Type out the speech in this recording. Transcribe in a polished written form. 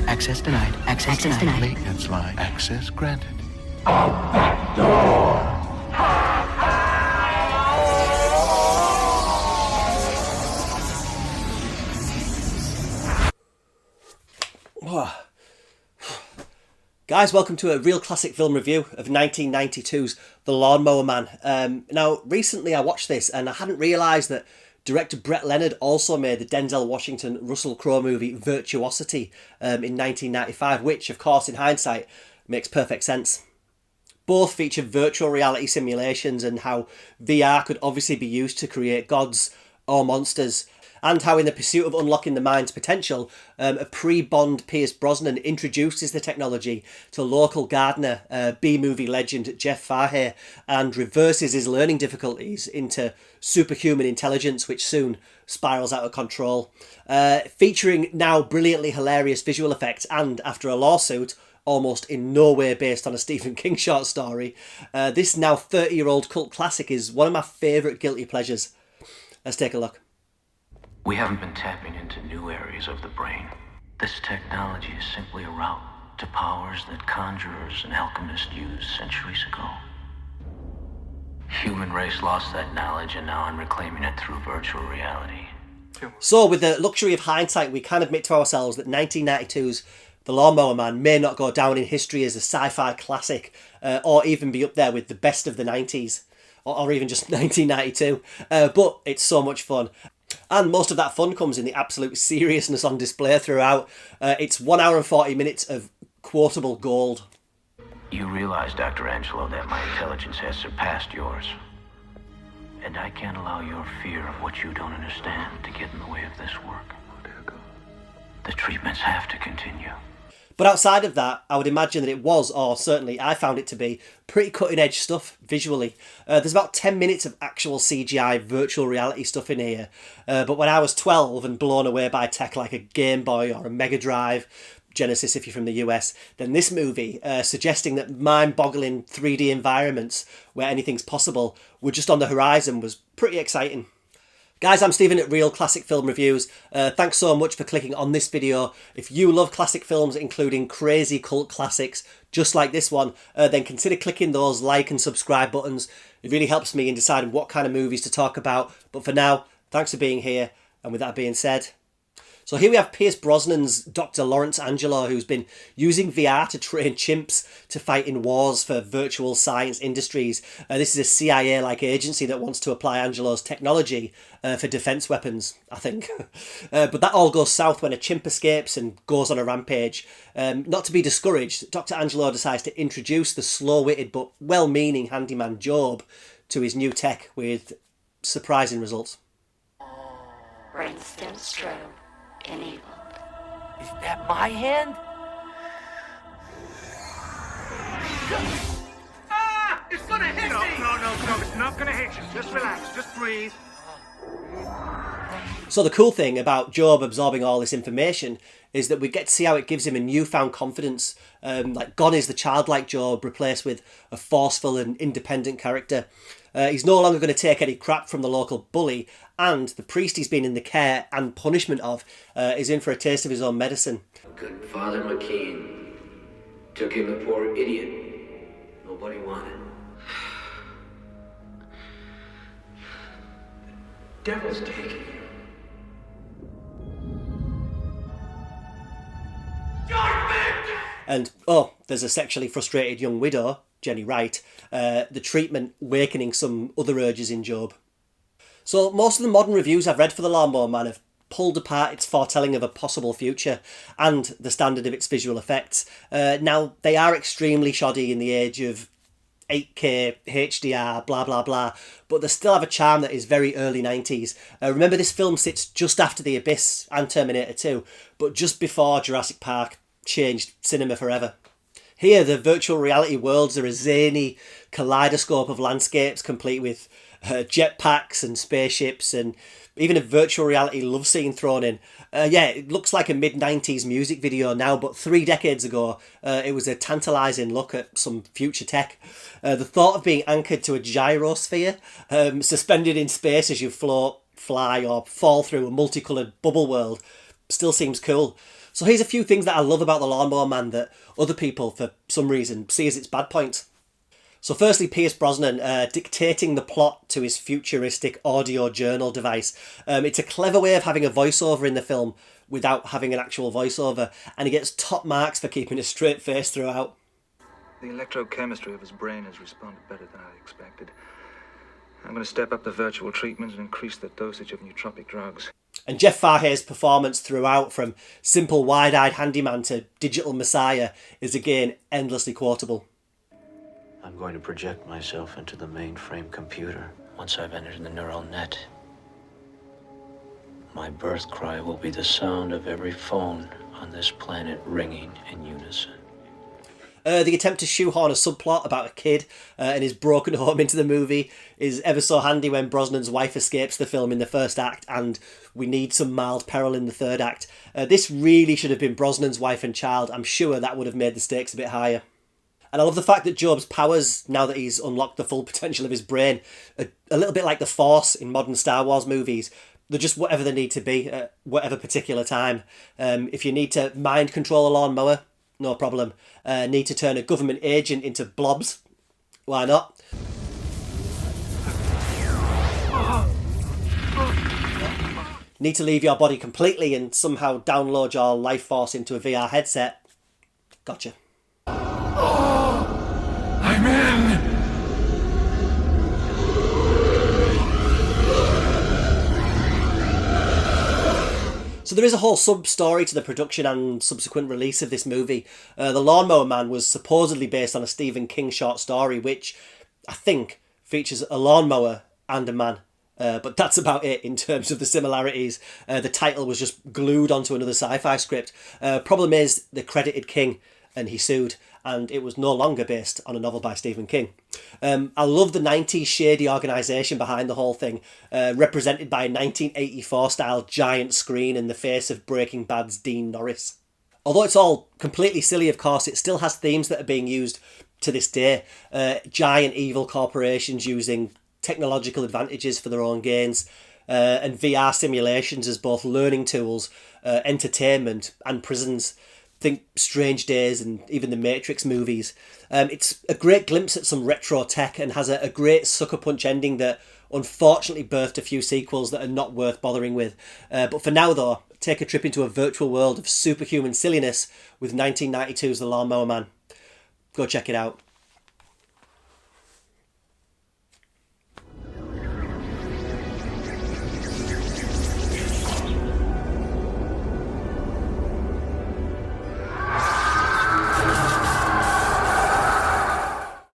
Access denied. Access denied. Maintenance line. Access granted. Guys, welcome to a real classic film review of 1992's The Lawnmower Man. Now, recently I watched this and I hadn't realised that director Brett Leonard also made the Denzel Washington Russell Crowe movie Virtuosity in 1995, which, of course, in hindsight, makes perfect sense. Both feature virtual reality simulations and how VR could obviously be used to create gods or monsters, and how in the pursuit of unlocking the mind's potential, a pre-Bond Pierce Brosnan introduces the technology to local gardener, B-movie legend Jeff Fahey, and reverses his learning difficulties into superhuman intelligence, which soon spirals out of control. Featuring now brilliantly hilarious visual effects, and after a lawsuit, almost in no way based on a Stephen King short story, this now 30-year-old cult classic is one of my favourite guilty pleasures. Let's take a look. We haven't been tapping into new areas of the brain. This technology is simply a route to powers that conjurers and alchemists used centuries ago. Human race lost that knowledge, and now I'm reclaiming it through virtual reality. So, with the luxury of hindsight, we can admit to ourselves that 1992's The Lawnmower Man may not go down in history as a sci-fi classic, or even be up there with the best of the 90s, or even just 1992, but it's so much fun. And most of that fun comes in the absolute seriousness on display throughout. It's 1 hour and 40 minutes of quotable gold. You realize, Dr. Angelo, that my intelligence has surpassed yours. And I can't allow your fear of what you don't understand to get in the way of this work. The treatments have to continue. But outside of that, I would imagine that it was, or certainly I found it to be, pretty cutting-edge stuff visually. There's about 10 minutes of actual CGI virtual reality stuff in here. But when I was 12 and blown away by tech like a Game Boy or a Mega Drive, Genesis if you're from the US, then this movie, suggesting that mind-boggling 3D environments where anything's possible were just on the horizon, was pretty exciting. Guys, I'm Stephen at Real Classic Film Reviews. Thanks so much for clicking on this video. If you love classic films, including crazy cult classics, just like this one, then consider clicking those like and subscribe buttons. It really helps me in deciding what kind of movies to talk about. But for now, thanks for being here. And with that being said, so here we have Pierce Brosnan's Dr. Lawrence Angelo, who's been using VR to train chimps to fight in wars for virtual science industries. This is a CIA-like agency that wants to apply Angelo's technology for defence weapons, I think. But that all goes south when a chimp escapes and goes on a rampage. Not to be discouraged, Dr. Angelo decides to introduce the slow-witted but well-meaning handyman Jobe to his new tech with surprising results. Brainstem strobe enabled. Is that my hand? Ah! It's gonna hit me! No, it's not gonna hit you. Just relax, just breathe. So the cool thing about Jobe absorbing all this information is that we get to see how it gives him a newfound confidence. Like gone is the childlike Jobe, replaced with a forceful and independent character. He's no longer going to take any crap from the local bully, and the priest he's been in the care and punishment of is in for a taste of his own medicine. Good Father McKean took him a poor idiot nobody wanted. The devil's taking you. And, there's a sexually frustrated young widow, Jenny Wright, the treatment wakening some other urges in Jobe. So most of the modern reviews I've read for The Lawnmower Man have pulled apart its foretelling of a possible future and the standard of its visual effects. Now, they are extremely shoddy in the age of 8K, HDR, blah, blah, blah, but they still have a charm that is very early 90s. Remember, this film sits just after The Abyss and Terminator 2, but just before Jurassic Park changed cinema forever. Here, the virtual reality worlds are a zany kaleidoscope of landscapes, complete with jetpacks and spaceships and even a virtual reality love scene thrown in. It looks like a mid-90s music video now, but 3 decades ago, it was a tantalising look at some future tech. The thought of being anchored to a gyrosphere, suspended in space as you float, fly, or fall through a multicoloured bubble world, still seems cool. So here's a few things that I love about the Lawnmower Man that other people, for some reason, see as its bad points. So firstly, Pierce Brosnan dictating the plot to his futuristic audio journal device. It's a clever way of having a voiceover in the film without having an actual voiceover, and he gets top marks for keeping a straight face throughout. The electrochemistry of his brain has responded better than I expected. I'm going to step up the virtual treatments and increase the dosage of nootropic drugs. And Jeff Fahey's performance throughout, from simple wide-eyed handyman to digital messiah, is again endlessly quotable. I'm going to project myself into the mainframe computer. Once I've entered the neural net, my birth cry will be the sound of every phone on this planet ringing in unison. The attempt to shoehorn a subplot about a kid and his broken home into the movie is ever so handy when Brosnan's wife escapes the film in the first act and we need some mild peril in the third act. This really should have been Brosnan's wife and child. I'm sure that would have made the stakes a bit higher. And I love the fact that Jobe's powers, now that he's unlocked the full potential of his brain, are a little bit like the Force in modern Star Wars movies. They're just whatever they need to be at whatever particular time. If you need to mind control a lawnmower, no problem. Need to turn a government agent into blobs, why not? Need to leave your body completely and somehow download your life force into a VR headset. Gotcha. I'm in! So there is a whole sub-story to the production and subsequent release of this movie. The Lawnmower Man was supposedly based on a Stephen King short story, which I think features a lawnmower and a man. But that's about it in terms of the similarities. The title was just glued onto another sci-fi script. Problem is, they credited King and he sued, and it was no longer based on a novel by Stephen King. I love the 90s shady organisation behind the whole thing, represented by a 1984 style giant screen in the face of Breaking Bad's Dean Norris. Although it's all completely silly, of course, it still has themes that are being used to this day. Giant evil corporations using technological advantages for their own gains, and VR simulations as both learning tools, entertainment and prisons. Think Strange Days and even the Matrix movies. It's a great glimpse at some retro tech and has a great sucker punch ending that unfortunately birthed a few sequels that are not worth bothering with. But for now though, take a trip into a virtual world of superhuman silliness with 1992's The Lawnmower Man. Go check it out.